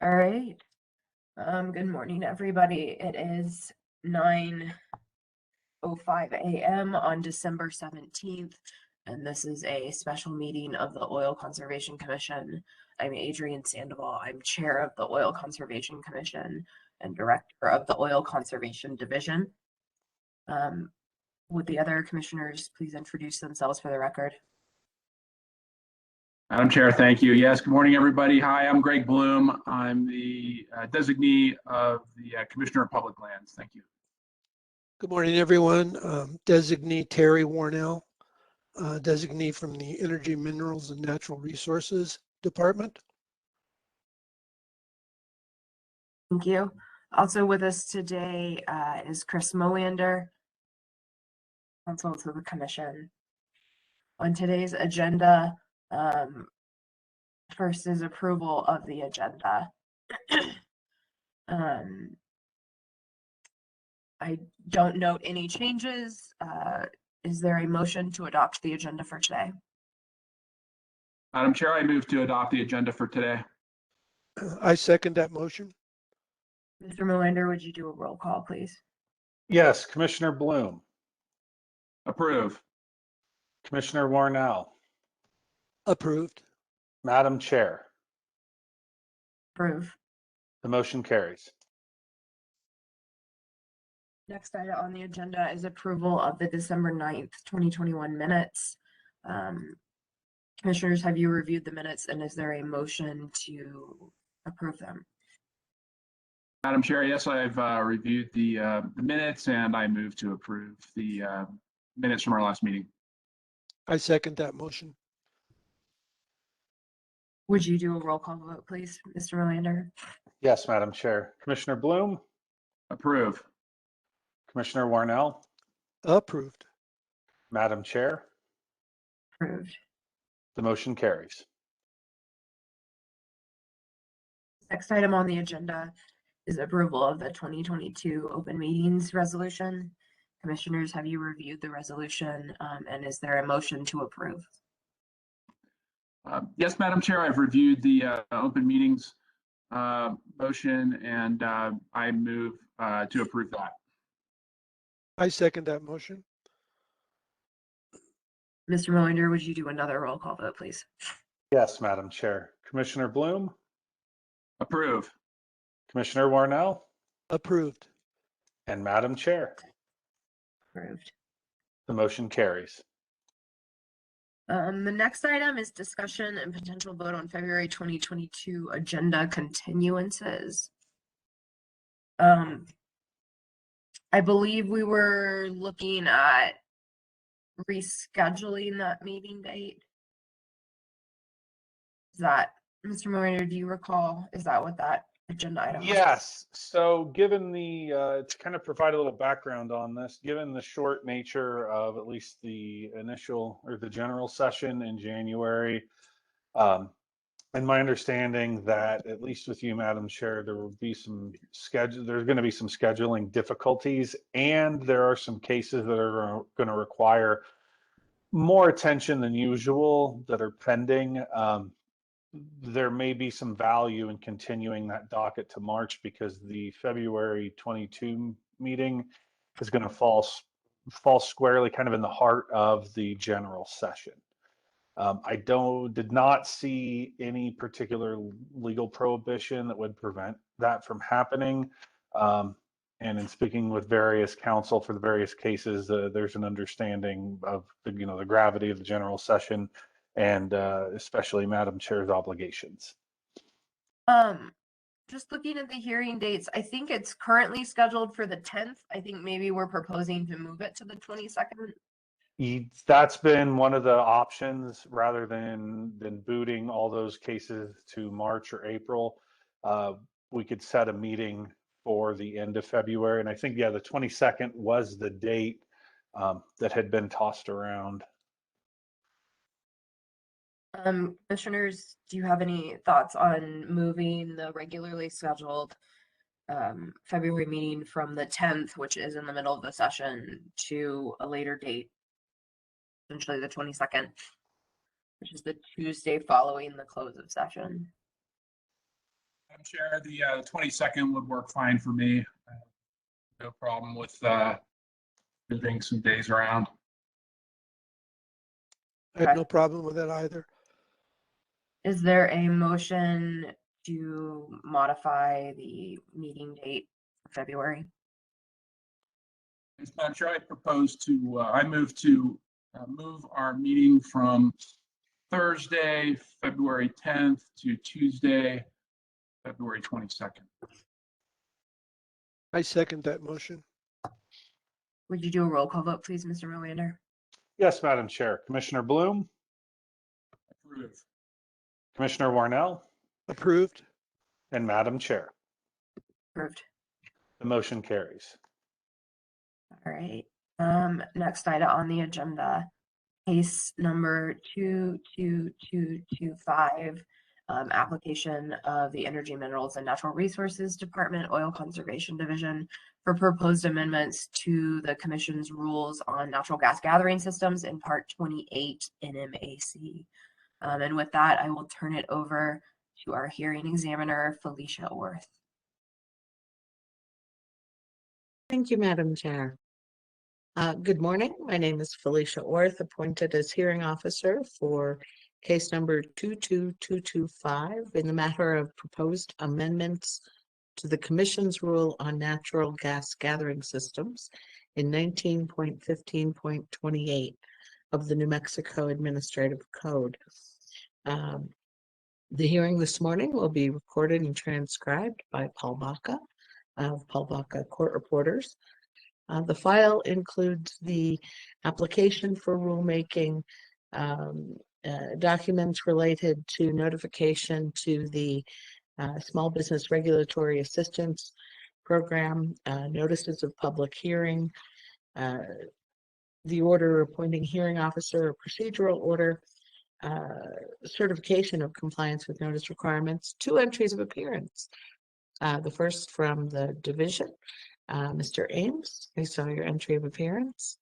All right. Good morning, everybody. It is 9:05 a.m. on December 17th, and this is a special meeting of the Oil Conservation Commission. I'm Adrienne Sandoval. I'm chair of the Oil Conservation Commission and director of the Oil Conservation Division. Would the other commissioners please introduce themselves for the record? Madam Chair, thank you. Yes, good morning, everybody. Hi, I'm Greg Bloom. I'm the designee of the Commissioner of Public Lands. Thank you. Good morning, everyone. Designee Terry Warnell, designee from the Energy, Minerals, and Natural Resources Department. Thank you. Also with us today is Chris Moander, counsel to the commission. On today's agenda, first is approval of the agenda. I don't note any changes. Is there a motion to adopt the agenda for today? Madam Chair, I move to adopt the agenda for today. I second that motion. Mr. Moander, would you do a roll call, please? Yes, Commissioner Bloom. Approve. Commissioner Warnell. Approved. Madam Chair. Approve. The motion carries. Next item on the agenda is approval of the December 9th, 2021 minutes. Commissioners, have you reviewed the minutes, and is there a motion to approve them? Madam Chair, yes, I've reviewed the minutes, and I move to approve the minutes from our last meeting. I second that motion. Would you do a roll call vote, please, Mr. Moander? Yes, Madam Chair. Commissioner Bloom. Approve. Commissioner Warnell. Approved. Madam Chair. Approved. The motion carries. Next item on the agenda is approval of the 2022 open meetings resolution. Commissioners, have you reviewed the resolution, and is there a motion to approve? Yes, Madam Chair, I've reviewed the open meetings motion, and I move to approve that. I second that motion. Mr. Moander, would you do another roll call vote, please? Yes, Madam Chair. Commissioner Bloom. Approve. Commissioner Warnell. Approved. And Madam Chair. Approved. The motion carries. The next item is discussion and potential vote on February 2022 agenda continuances. I believe we were looking at rescheduling that meeting date. Is that, Mr. Moander, do you recall, is that what that agenda item was? Yes. So given the, to kind of provide a little background on this, given the short nature of at least the initial or the general session in January, and my understanding that at least with you, Madam Chair, there will be there's going to be some scheduling difficulties, and there are some cases that are going to require more attention than usual that are pending. There may be some value in continuing that docket to March because the February 22 meeting is going to fall squarely kind of in the heart of the general session. I did not see any particular legal prohibition that would prevent that from happening. And in speaking with various counsel for the various cases, there's an understanding of the gravity of the general session and especially Madam Chair's obligations. Just looking at the hearing dates, I think it's currently scheduled for the 10th. I think maybe we're proposing to move it to the 22nd. That's been one of the options rather than booting all those cases to March or April. We could set a meeting for the end of February. And I think, yeah, the 22nd was the date that had been tossed around. Commissioners, do you have any thoughts on moving the regularly scheduled February meeting from the 10th, which is in the middle of the session, to a later date, essentially the 22nd, which is the Tuesday following the close of session? Madam Chair, the 22nd would work fine for me. No problem with moving some days around. I have no problem with that either. Is there a motion to modify the meeting date for February? Madam Chair, I propose to, I move to move our meeting from Thursday, February 10th to Tuesday, February 22nd. I second that motion. Would you do a roll call vote, please, Mr. Melander? Yes, Madam Chair. Commissioner Bloom, Approve. Commissioner Warnell, Approved. and Madam Chair. Approved. The motion carries. All right. Next item on the agenda, case number 22225, application of the Energy, Minerals, and Natural Resources Department Oil Conservation Division for proposed amendments to the Commission's rules on natural gas gathering systems in Part 28 NMAC. And with that, I will turn it over to our hearing examiner, Felicia Orth. Thank you, Madam Chair. Good morning. My name is Felicia Orth, appointed as hearing officer for case number 22225 in the matter of proposed amendments to the Commission's rule on natural gas gathering systems in 19.15.28 of the New Mexico Administrative Code. The hearing this morning will be recorded and transcribed by Paul Baca of Paul Baca Court Reporters. The file includes the application for rulemaking, documents related to notification to the Small Business Regulatory Assistance Program, notices of public hearing, the order appointing hearing officer, a procedural order, certification of compliance with notice requirements, 2 entries of appearance. The first from the division. Mr. Ames, I saw your entry of appearance,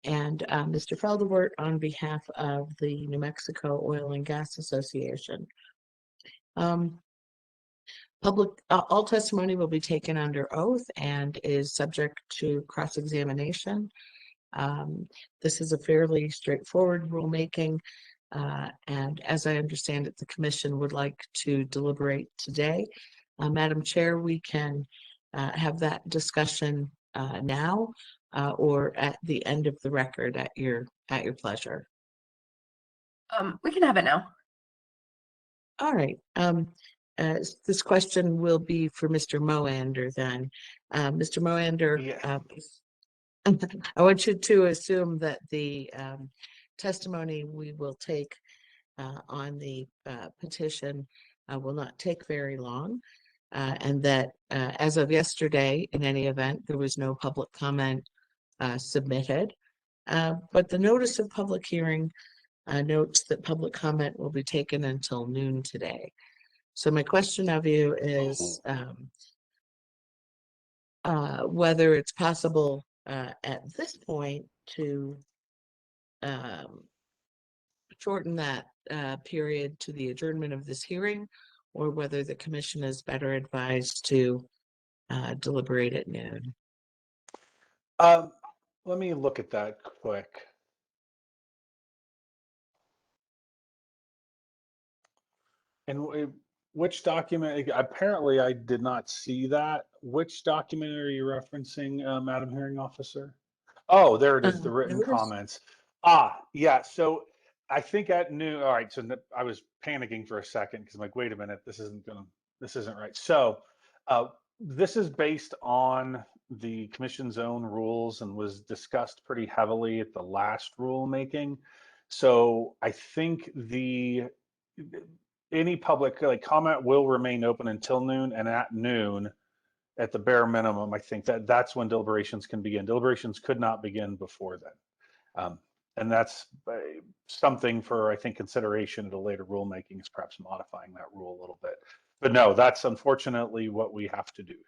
and Mr. Feldewert on behalf of the New Mexico Oil and Gas Association. All testimony will be taken under oath and is subject to cross-examination. This is a fairly straightforward rulemaking, and as I understand it, the Commission would like to deliberate today. Madam Chair, we can have that discussion now or at the end of the record at your pleasure. We can have it now. All right. This question will be for Mr. Moander then. Mr. Moander, Yeah. I want you to assume that the testimony we will take on the petition will not take very long. And that as of yesterday, in any event, there was no public comment submitted. But the notice of public hearing notes that public comment will be taken until noon today. So my question of you is whether it's possible at this point to shorten that period to the adjournment of this hearing, or whether the Commission is better advised to deliberate at noon. Let me look at that quick. And which document? Apparently, I did not see that. Which document are you referencing, Madam Hearing Officer? Oh, there it is, the written Notice. comments. Yeah. So I think at noon. All right. So I was panicking for a second because I'm like, wait a minute, this isn't right. So this is based on the Commission's own rules and was discussed pretty heavily at the last rulemaking. So I think any public comment will remain open until noon, and at noon, at the bare minimum, I think that's when deliberations can begin. Deliberations could not begin before then. And that's something for, I think, consideration at a later rulemaking, is perhaps modifying that rule a little bit. But no, that's unfortunately what we have to do here.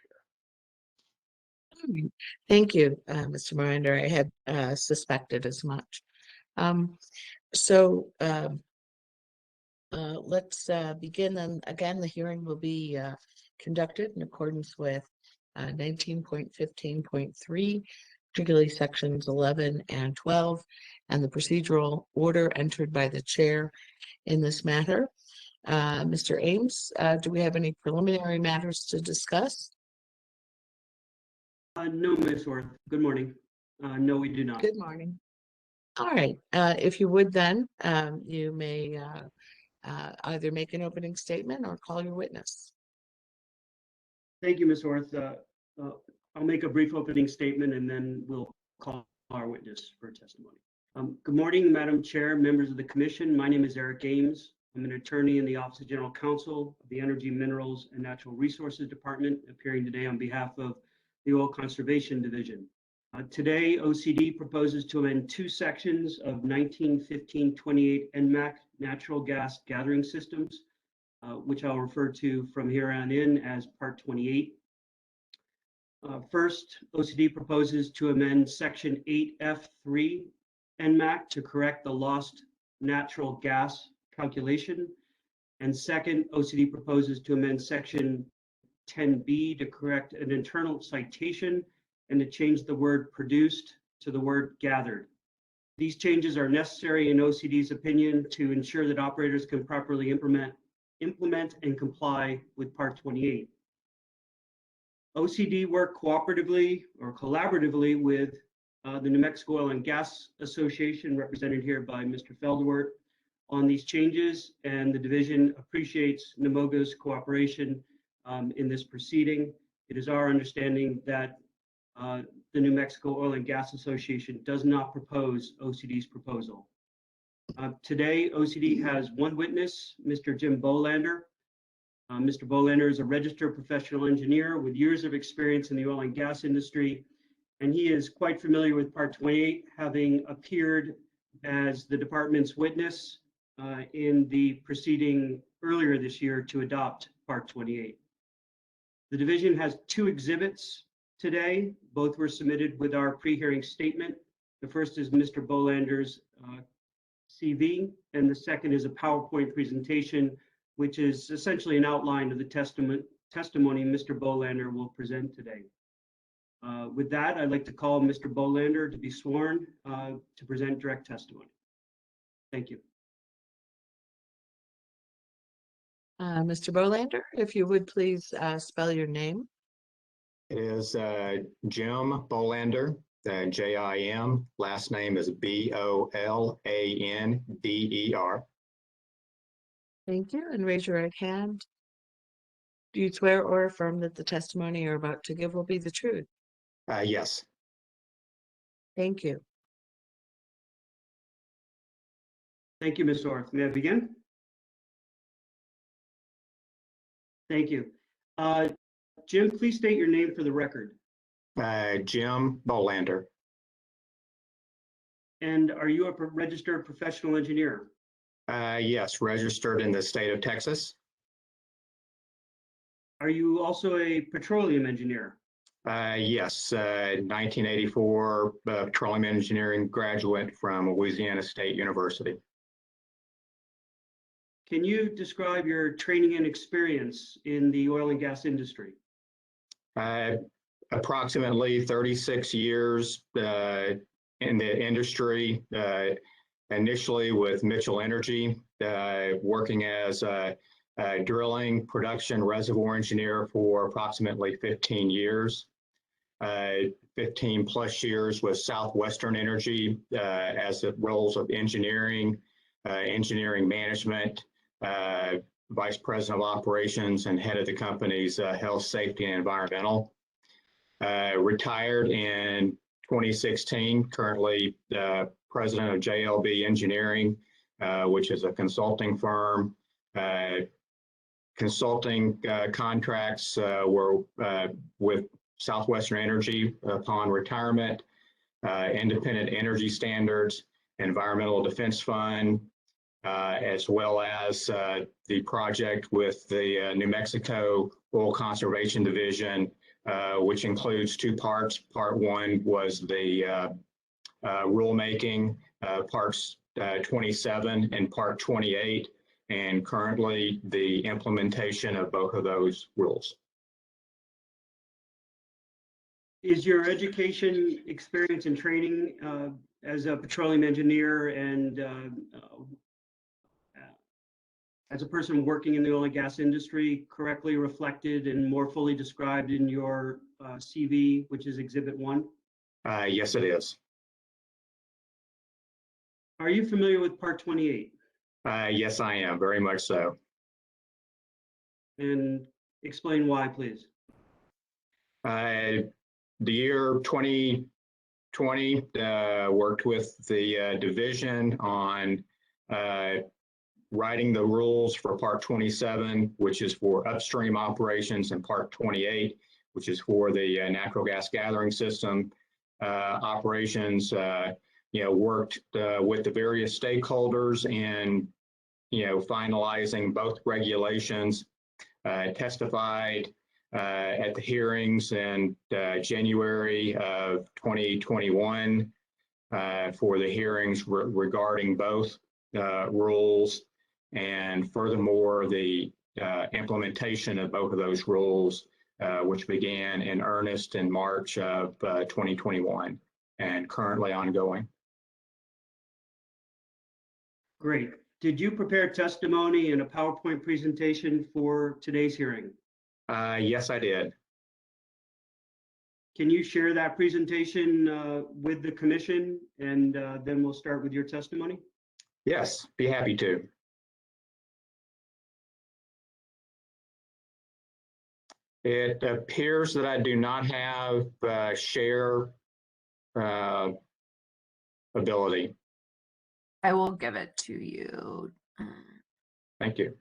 Thank you, Mr. Miranda. I had suspected as much. So Let's begin. And again, the hearing will be conducted in accordance with 19.15.3, particularly sections 11 and 12, and the procedural order entered by the chair in this matter. Mr. Ames, do we have any preliminary matters to discuss? No, Ms. Orth. Good morning. No, we do not. Good morning. All right. If you would then, you may either make an opening statement or call your witness. Thank you, Ms. Orth. I'll make a brief opening statement and then we'll call our witness for testimony. Good morning, Madam Chair, members of the Commission. My name is Eric Ames. I'm an attorney in the Office of General Counsel of the Energy, Minerals, and Natural Resources Department, appearing today on behalf of the Oil Conservation Division. Today, OCD proposes to amend two sections of 1915-28 NMAC natural gas gathering systems, which I'll refer to from here on in as Part 28. First, OCD proposes to amend Section 8F3 NMAC to correct the lost natural gas calculation. And second, OCD proposes to amend Section 10B to correct an internal citation and to change the word produced to the word gathered. These changes are necessary in OCD's opinion to ensure that operators can properly implement and comply with Part 28. OCD worked cooperatively or collaboratively with the New Mexico Oil and Gas Association, represented here by Mr. Feldwert, on these changes, and the division appreciates NMOGA's cooperation in this proceeding. It is our understanding that the New Mexico Oil and Gas Association does not propose OCD's proposal. Today, OCD has one witness, Mr. Jim Bolander. Mr. Bolander is a registered professional engineer with years of experience in the oil and gas industry, and he is quite familiar with Part 28, having appeared as the department's witness in the proceeding earlier this year to adopt Part 28. The division has two exhibits today. Both were submitted with our pre-hearing statement. The first is Mr. Bolander's CV, and the second is a PowerPoint presentation, which is essentially an outline of the testimony Mr. Bolander will present today. With that, I'd like to call Mr. Bolander to be sworn to present direct testimony. Thank you. Mr. Bolander, if you would please spell your name. It is Jim Bolander, J-I-M. Last name is B-O-L-A-N-D-E-R. Thank you, and raise your right hand. Do you swear or affirm that the testimony you're about to give will be the truth? Yes. Thank you. Thank you, Ms. Orth. May I begin? Thank you. Jim, please state your name for the record. Jim Bolander. And are you a registered professional engineer? Yes, registered in the state of Texas. Are you also a petroleum engineer? Yes, 1984 petroleum engineering graduate from Louisiana State University. Can you describe your training and experience in the oil and gas industry? Approximately 36 years in the industry, initially with Mitchell Energy, working as a drilling, production, reservoir engineer for approximately 15 years. 15 plus years with Southwestern Energy as the roles of engineering, engineering management, vice president of operations, and head of the company's health, safety, and environmental. Retired in 2016, currently president of JLB Engineering, which is a consulting firm. Consulting contracts were with Southwestern Energy upon retirement, Independent Energy Standards, Environmental Defense Fund, as well as the project with the New Mexico Oil Conservation Division, which includes two parts. Part one was the rulemaking, parts 27 and part 28, and currently the implementation of both of those rules. Is your education, experience, and training as a petroleum engineer and as a person working in the oil and gas industry correctly reflected and more fully described in your CV, which is Exhibit 1? Yes, it is. Are you familiar with Part 28? Yes, I am, very much so. And explain why, please. The year 2020, worked with the division on writing the rules for Part 27, which is for upstream operations, and Part 28, which is for the natural gas gathering system operations. Worked with the various stakeholders in, finalizing both regulations, testified at the hearings in January of 2021 for the hearings regarding both rules, and furthermore, the implementation of both of those rules, which began in earnest in March of 2021 and currently ongoing. Great. Did you prepare testimony and a PowerPoint presentation for today's hearing? Yes, I did. Can you share that presentation with the commission, and then we'll start with your testimony? Yes, be happy to. It appears that I do not have share ability. I will give it to you. Thank you.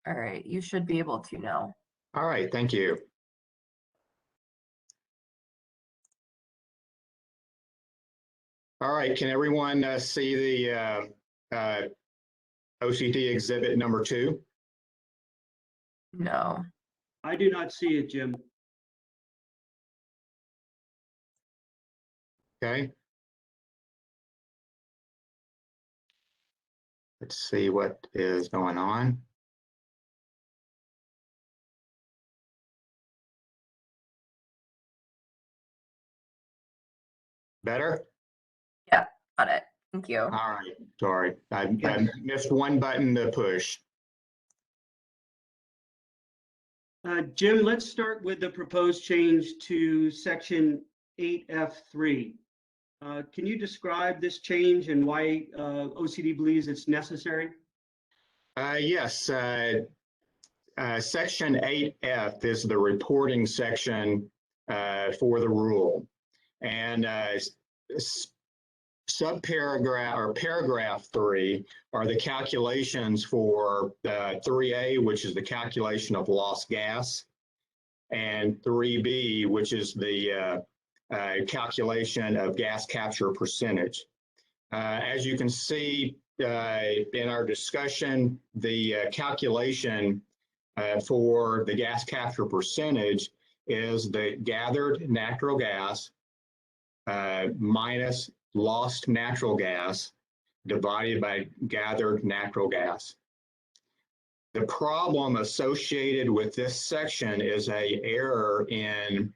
All right, you should be able to now. All right, thank you. All right, can everyone see the OCD exhibit number 2? No. I do not see it, Jim. Okay. Let's see what is going on. Better? Yeah, got it. Thank you. All right, sorry. I missed one button to push. Jim, let's start with the proposed change to Section 8F3. Can you describe this change and why OCD believes it's necessary? Yes. Section 8F is the reporting section for the rule. And subparagraph or paragraph 3 are the calculations for 3A, which is the calculation of lost gas, and 3B, which is the calculation of gas capture percentage. As you can see in our discussion, the calculation for the gas capture percentage is the gathered natural gas minus lost natural gas divided by gathered natural gas. The problem associated with this section is an error in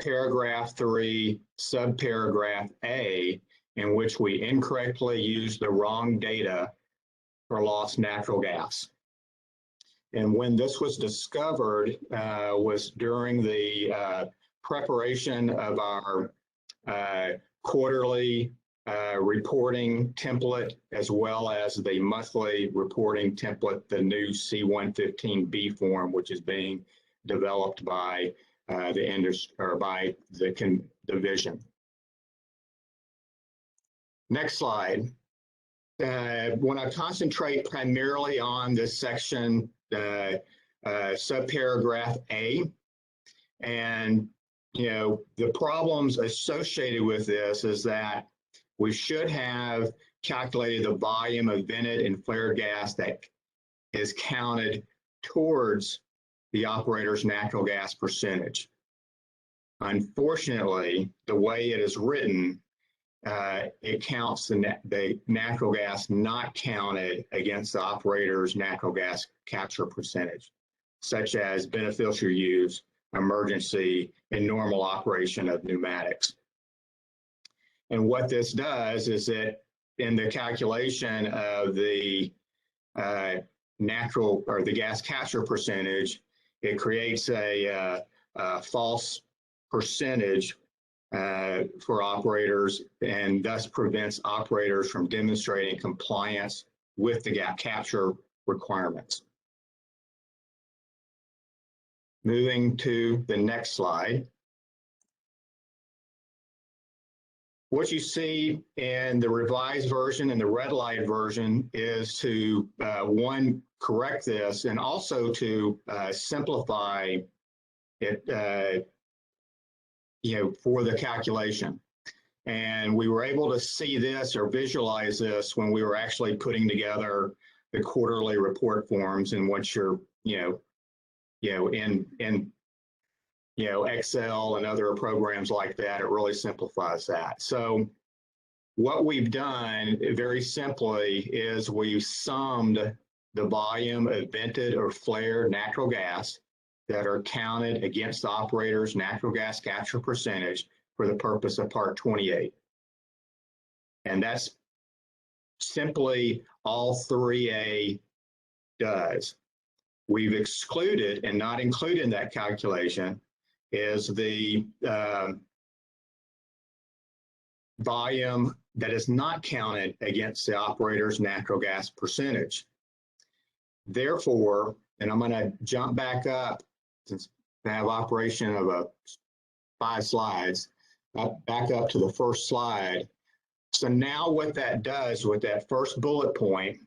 paragraph 3, subparagraph A, in which we incorrectly used the wrong data for lost natural gas. And when this was discovered was during the preparation of our quarterly reporting template, as well as the monthly reporting template, the new C115B form, which is being developed by the industry or by the division. Next slide. When I concentrate primarily on this section, subparagraph A, and the problems associated with this is that we should have calculated the volume of vented and flared gas that is counted towards the operator's natural gas percentage. Unfortunately, the way it is written, it counts the natural gas not counted against the operator's natural gas capture percentage, such as beneficial use, emergency, and normal operation of pneumatics. And what this does is that in the calculation of the natural or the gas capture percentage, it creates a false percentage for operators, and thus prevents operators from demonstrating compliance with the gas capture requirements. Moving to the next slide. What you see in the revised version and the red light version is to, one, correct this, and also to simplify it, for the calculation. And we were able to see this or visualize this when we were actually putting together the quarterly report forms, and once you're, in Excel and other programs like that, it really simplifies that. So what we've done very simply is we've summed the volume of vented or flared natural gas that are counted against the operator's natural gas capture percentage for the purpose of Part 28. And that's simply all 3A does. We've excluded and not included in that calculation is the volume that is not counted against the operator's natural gas percentage. Therefore, and I'm going to jump back up since I have operation of 5 slides, back up to the first slide. So now what that does with that first bullet point,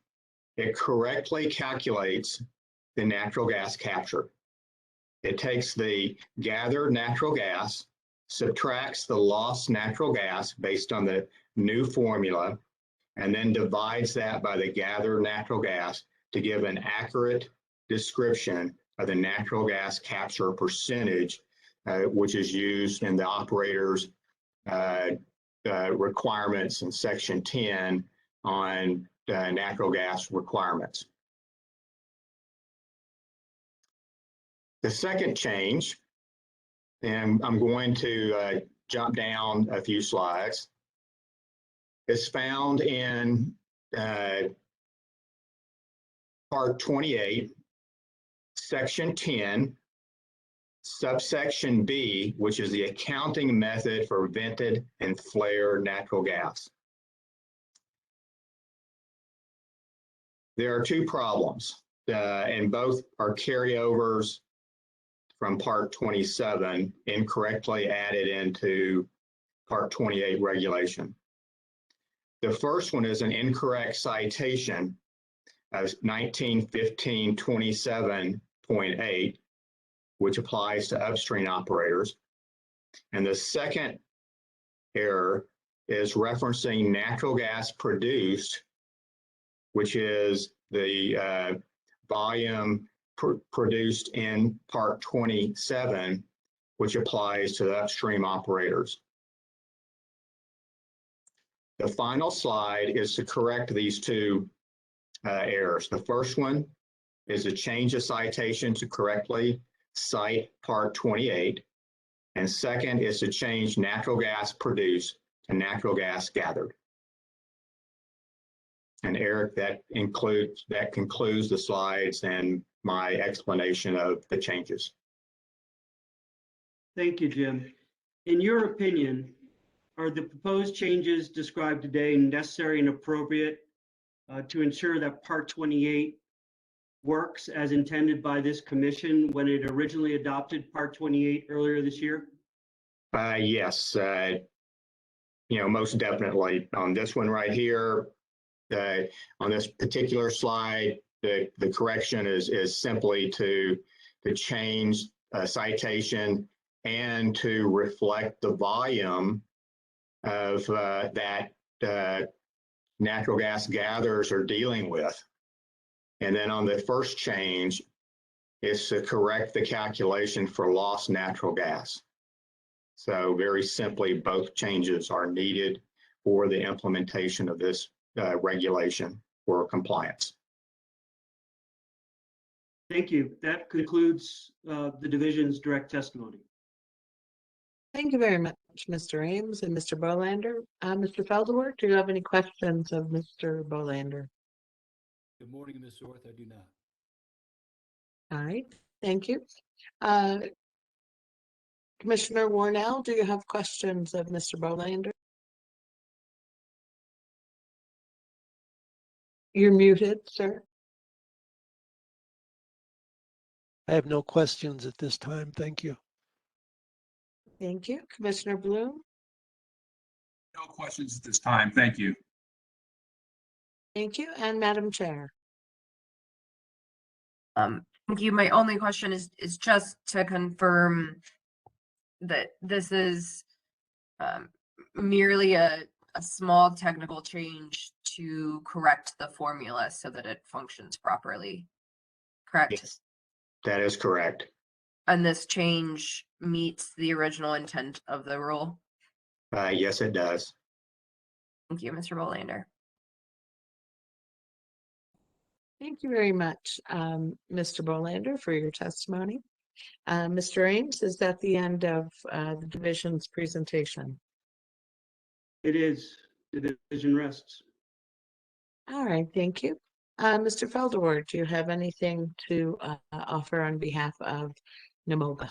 it correctly calculates the natural gas capture. It takes the gathered natural gas, subtracts the lost natural gas based on the new formula, and then divides that by the gathered natural gas to give an accurate description of the natural gas capture percentage, which is used in the operator's requirements in Section 10 on natural gas requirements. The second change, and I'm going to jump down a few slides, is found in Part 28, Section 10, subsection B, which is the accounting method for vented and flared natural gas. There are 2 problems, and both are carryovers from Part 27, incorrectly added into Part 28 regulation. The first one is an incorrect citation of 1915-27.8, which applies to upstream operators. And the second error is referencing natural gas produced, which is the volume produced in Part 27, which applies to the upstream operators. The final slide is to correct these 2 errors. The first one is to change the citation to correctly cite Part 28, and second is to change natural gas produced to natural gas gathered. And Eric, that concludes the slides and my explanation of the changes. Thank you, Jim. In your opinion, are the proposed changes described today necessary and appropriate to ensure that Part 28 works as intended by this commission when it originally adopted Part 28 earlier this year? Yes, most definitely. On this one right here, on this particular slide, the correction is simply to change citation and to reflect the volume of that natural gas gatherers are dealing with. And then on the first change, is to correct the calculation for lost natural gas. So very simply, both changes are needed for the implementation of this regulation for compliance. Thank you. That concludes the division's direct testimony. Thank you very much, Mr. Ames and Mr. Bolander. Mr. Felderwerk, do you have any questions of Mr. Bolander? Good morning, Ms. Orth. I do not. All right, thank you. Commissioner Warnell, do you have questions of Mr. Bolander? You're muted, sir. I have no questions at this time. Thank you. Thank you. Commissioner Bloom? No questions at this time. Thank you. Thank you. And Madam Chair? Thank you. My only question is just to confirm that this is merely a small technical change to correct the formula so that it functions properly, correct? Yes, that is correct. And this change meets the original intent of the rule? Yes, it does. Thank you, Mr. Bolander. Thank you very much, Mr. Bolander, for your testimony. Mr. Ames, is that the end of the division's presentation? It is. The division rests. All right, thank you. Mr. Felderward, do you have anything to offer on behalf of NMOGA?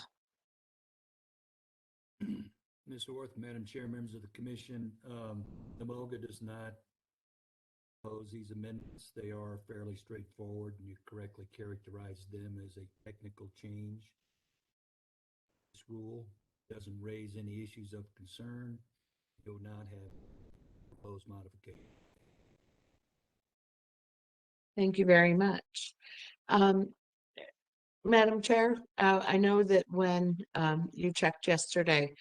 Ms. Orth, Madam Chair, members of the commission, NMOGA does not oppose these amendments. They are fairly straightforward, and you correctly characterized them as a technical change. This rule doesn't raise any issues of concern. It will not have proposed modification. Thank you very much. Madam Chair, I know that when you checked yesterday,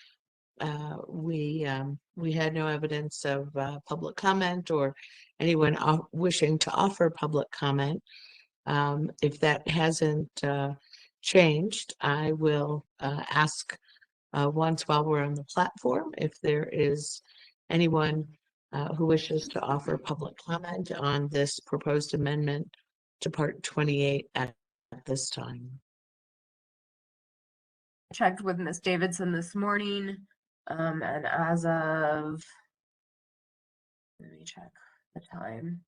we had no evidence of public comment or anyone wishing to offer public comment. If that hasn't changed, I will ask once while we're on the platform if there is anyone who wishes to offer public comment on this proposed amendment to Part 28 at this time. Checked with Ms. Davidson this morning, and as of, let me check the time.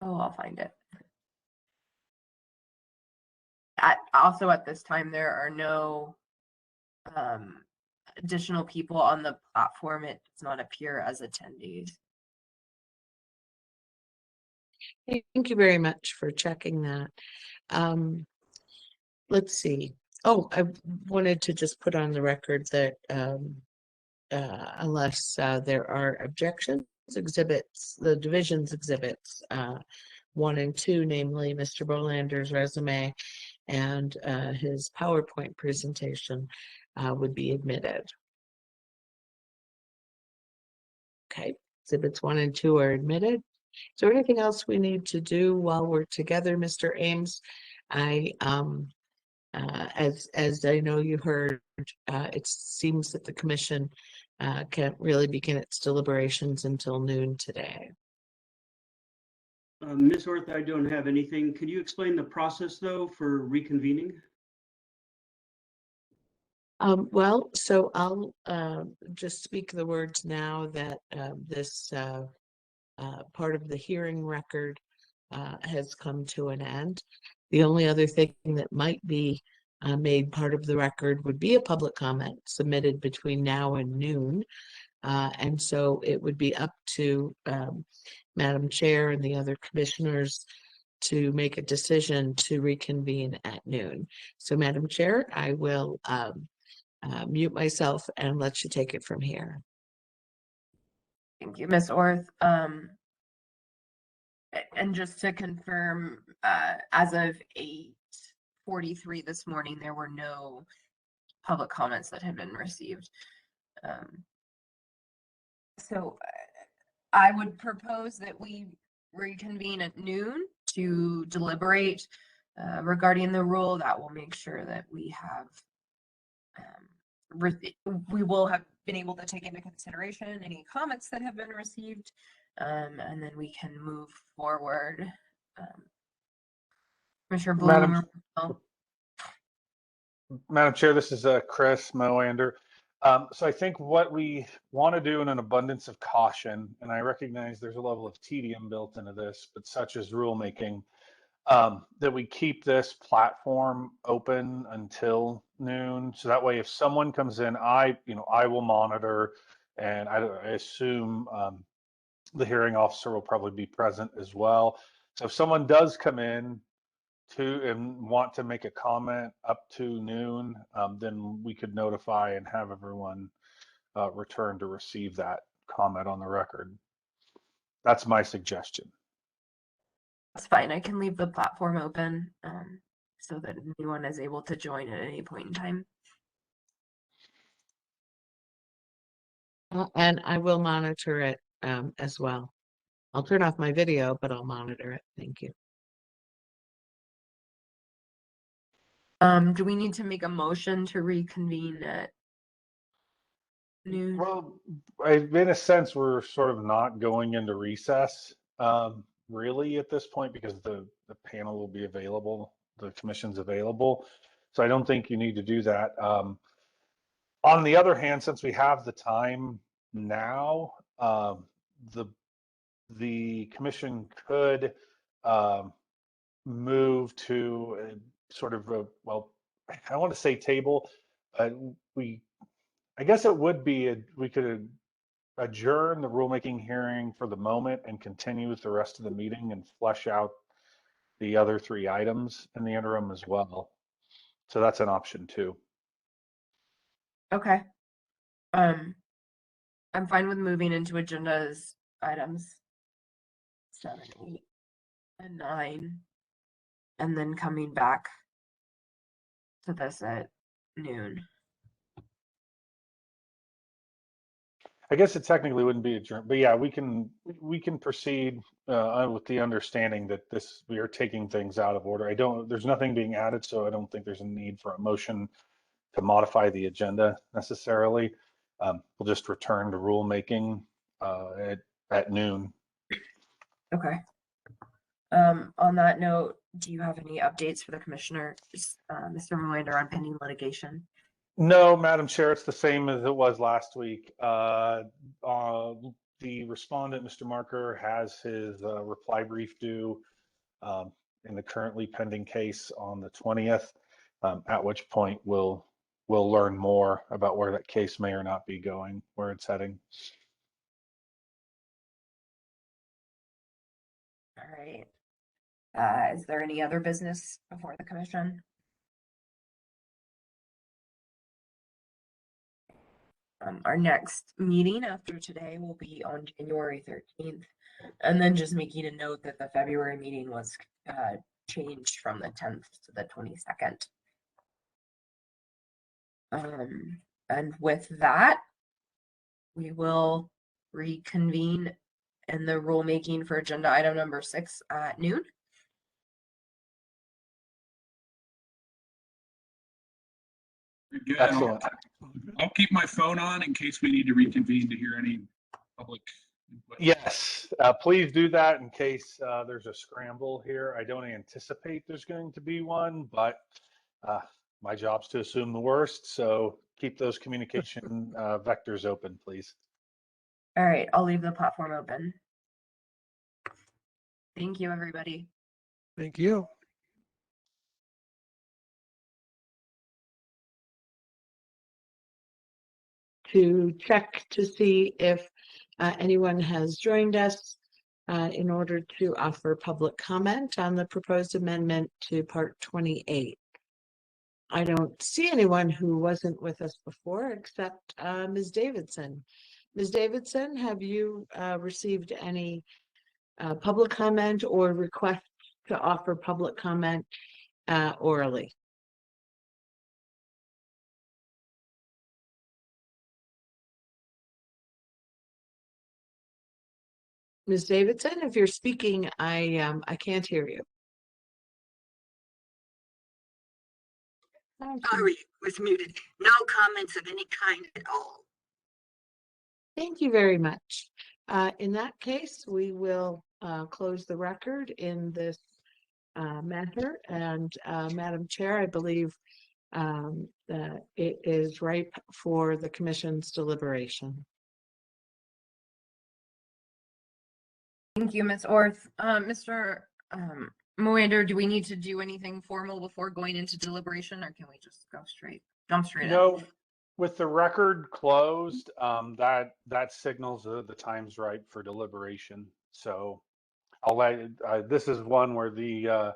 I'll find it. Also at this time, there are no additional people on the platform. It does not appear as attendees. Thank you very much for checking that. Let's see. Oh, I wanted to just put on the record that unless there are objections, the division's exhibits 1 and 2, namely Mr. Bolander's resume and his PowerPoint presentation, would be admitted. Okay, exhibits 1 and 2 are admitted. Is there anything else we need to do while we're together, Mr. Ames? As I know you heard, it seems that the commission can't really begin its deliberations until noon today. Ms. Orth, I don't have anything. Could you explain the process, though, for reconvening? Well, so I'll just speak the words now that this part of the hearing record has come to an end. The only other thing that might be made part of the record would be a public comment submitted between now and noon. And so it would be up to Madam Chair and the other commissioners to make a decision to reconvene at noon. So Madam Chair, I will mute myself and let you take it from here. Thank you, Ms. Orth. And just to confirm, as of 8:43 this morning, there were no public comments that had been received. So I would propose that we reconvene at noon to deliberate regarding the rule. That will make sure that we have we will have been able to take into consideration any comments that have been received, and then we can move forward. Commissioner Bloom. Madam Chair, this is Chris Moander. So I think what we want to do in an abundance of caution, and I recognize there's a level of tedium built into this, but such as rulemaking, that we keep this platform open until noon. So that way, if someone comes in, I will monitor, and I assume the hearing officer will probably be present as well. So if someone does come in and want to make a comment up to noon, then we could notify and have everyone return to receive that comment on the record. That's my suggestion. That's fine. I can leave the platform open so that anyone is able to join at any point in time. And I will monitor it as well. I'll turn off my video, but I'll monitor it. Thank you. Do we need to make a motion to reconvene at noon? Well, in a sense, we're sort of not going into recess really at this point because the panel will be available, the commission's available. So I don't think you need to do that. On the other hand, since we have the time now, the commission could move to sort of a, well, I want to say table. I guess it would be we could adjourn the rulemaking hearing for the moment and continue with the rest of the meeting and flesh out the other 3 items in the interim as well. So that's an option too. Okay. I'm fine with moving into agendas items 7, 8, and 9, and then coming back to this at noon. I guess it technically wouldn't be adjourned, but yeah, we can proceed with the understanding that we are taking things out of order. There's nothing being added, so I don't think there's a need for a motion to modify the agenda necessarily. We'll just return to rulemaking at noon. Okay. On that note, do you have any updates for the commissioner, Mr. Melander, on pending litigation? No, Madam Chair, it's the same as it was last week. The respondent, Mr. Marker, has his reply brief due in the currently pending case on the 20th, at which point we'll learn more about where that case may or not be going, where it's heading. All right. Is there any other business before the commission? Our next meeting after today will be on January 13th. And then just making a note that the February meeting was changed from the 10th to the 22nd. And with that, we will reconvene in the rulemaking for agenda item number 6 at noon. Good. Excellent. I'll keep my phone on in case we need to reconvene to hear any public input. Yes, please do that in case there's a scramble here. I don't anticipate there's going to be one, but my job's to assume the worst. So keep those communication vectors open, please. All right, I'll leave the platform open. Thank you, everybody. Thank you. To check to see if anyone has joined us in order to offer public comment on the proposed amendment to Part 28. I don't see anyone who wasn't with us before except Ms. Davidson. Ms. Davidson, have you received any public comment or request to offer public comment orally? Ms. Davidson, if you're speaking, I can't hear you. Sorry, was muted. No comments of any kind at all. Thank you very much. In that case, we will close the record in this matter. And Madam Chair, I believe that it is ripe for the commission's deliberation. Thank you, Ms. Orth. Mr. Moander, do we need to do anything formal before going into deliberation, or can we just jump straight in? No, with the record closed, that signals the time's right for deliberation. So I'll let, this is one where the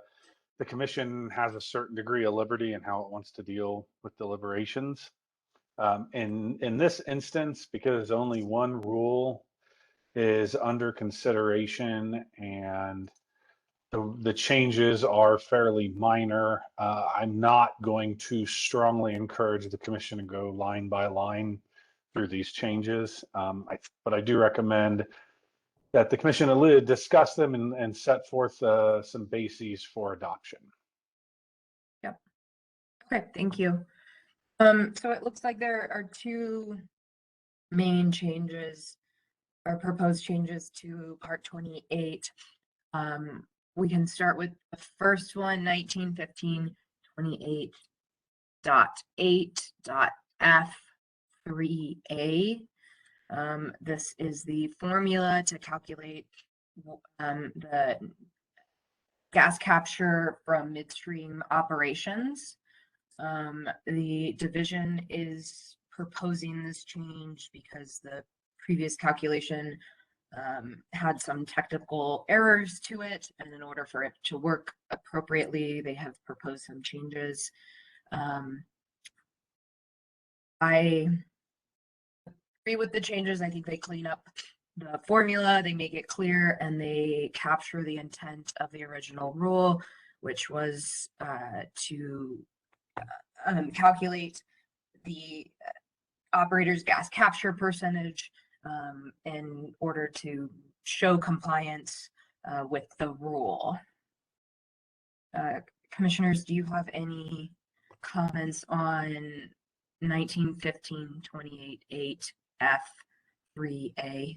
commission has a certain degree of liberty in how it wants to deal with deliberations. In this instance, because only one rule is under consideration and the changes are fairly minor, I'm not going to strongly encourage the commission to go line by line through these changes. But I do recommend that the commission discuss them and set forth some bases for adoption. Yep. Okay, thank you. So it looks like there are two main changes or proposed changes to Part 28. We can start with the first one, 1915-28.8.f3a. This is the formula to calculate the gas capture from midstream operations. The division is proposing this change because the previous calculation had some technical errors to it, and in order for it to work appropriately, they have proposed some changes. I agree with the changes. I think they clean up the formula, they make it clear, and they capture the intent of the original rule, which was to calculate the operator's gas capture percentage in order to show compliance with the rule. Commissioners, do you have any comments on 1915-28.8F3A?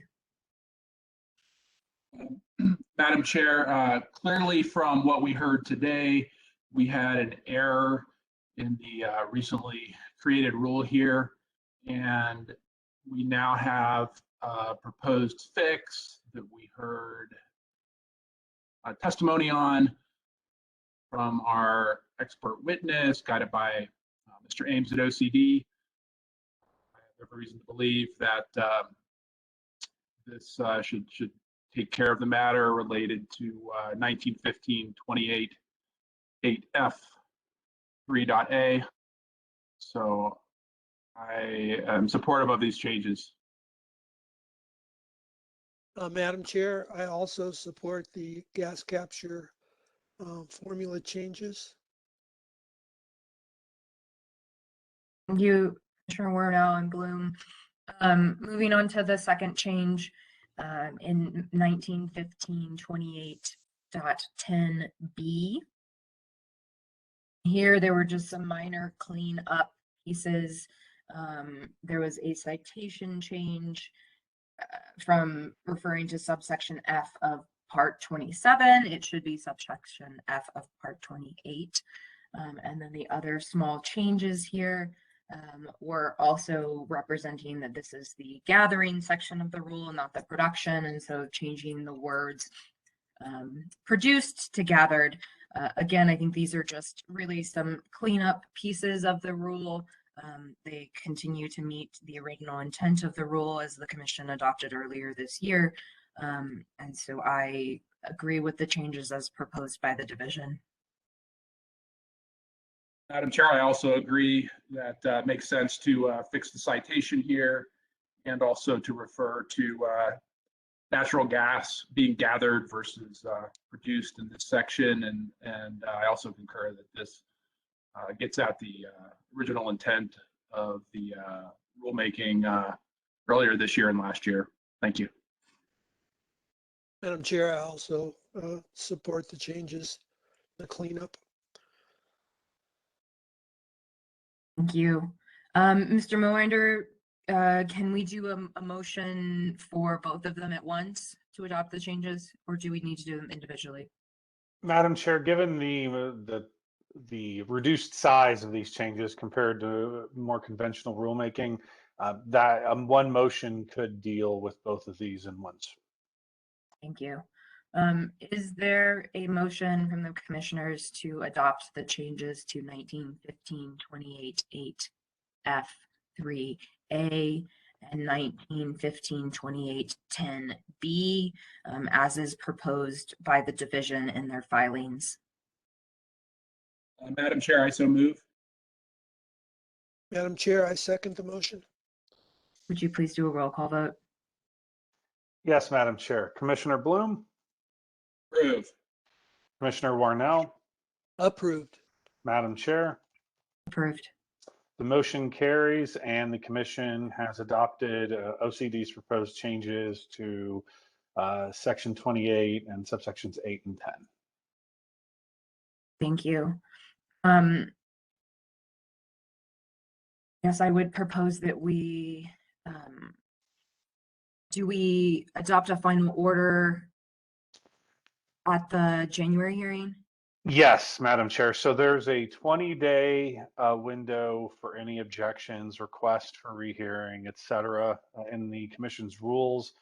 Madam Chair, clearly from what we heard today, we had an error in the recently created rule here, and we now have a proposed fix that we heard testimony on from our expert witness, guided by Mr. Ames at OCD. I have every reason to believe that this should take care of the matter related to 1915-28.8F3.A. So I am supportive of these changes. Madam Chair, I also support the gas capture formula changes. Thank you, Commissioner Warnell and Bloom. Moving on to the second change in 1915-28.10b. Here, there were just some minor cleanup pieces. There was a citation change from referring to subsection F of Part 27. It should be subsection F of Part 28. And then the other small changes here were also representing that this is the gathering section of the rule, not the production. And so changing the words produced to gathered. Again, I think these are just really some cleanup pieces of the rule. They continue to meet the original intent of the rule as the commission adopted earlier this year. And so I agree with the changes as proposed by the division. Madam Chair, I also agree that makes sense to fix the citation here and also to refer to natural gas being gathered versus produced in this section. And I also concur that this gets at the original intent of the rulemaking earlier this year and last year. Thank you. Madam Chair, I also support the changes, the cleanup. Thank you. Mr. Moander, can we do a motion for both of them at once to adopt the changes, or do we need to do them individually? Madam Chair, given the reduced size of these changes compared to more conventional rulemaking, that one motion could deal with both of these in once. Thank you. Is there a motion from the commissioners to adopt the changes to 1915-28-8 F3A and 1915-28-10B as is proposed by the division in their filings? Madam Chair, I so move. Madam Chair, I second the motion. Would you please do a roll call vote? Yes, Madam Chair. Commissioner Bloom, Approve. Commissioner Warnell, Approved. Madam Chair. Approved. The motion carries and the commission has adopted OCD's proposed changes to section 28 and subsections 8 and 10. Thank you. Yes, I would propose that we do we adopt a final order at the January hearing? Yes, Madam Chair. So there's a 20-day window for any objections, request for rehearing, et cetera, in the commission's rules.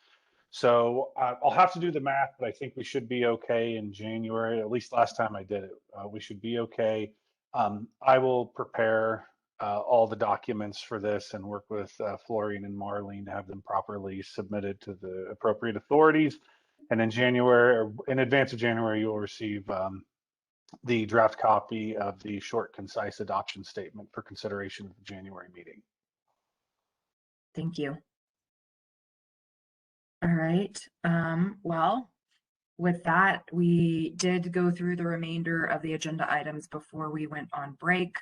So I'll have to do the math, but I think we should be okay in January. At least last time I did it, we should be okay. I will prepare all the documents for this and work with Florian and Marlene to have them properly submitted to the appropriate authorities. And in January, or in advance of January, you'll receive the draft copy of the short, concise adoption statement for consideration at the January meeting. Thank you. All right. Well, with that, we did go through the remainder of the agenda items before we went on break.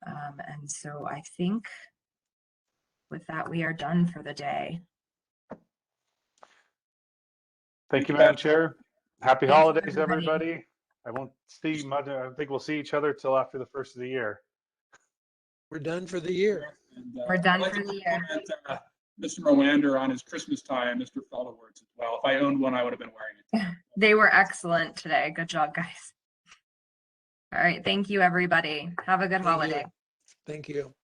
And so I think with that, we are done for the day. Thank you, Madam Chair. Happy Thank you, holidays, everybody. everybody. I won't see much. I don't think we'll see each other till after the first of the year. We're done for the year. And, We're done I'd like for to the year. compliment, Mr. Moander on his Christmas tie and Mr. Felderwords as well. If I owned one, I would have been wearing it. They were excellent today. Good job, guys. All right. Thank you, everybody. Have a good Thank you. holiday. Thank you.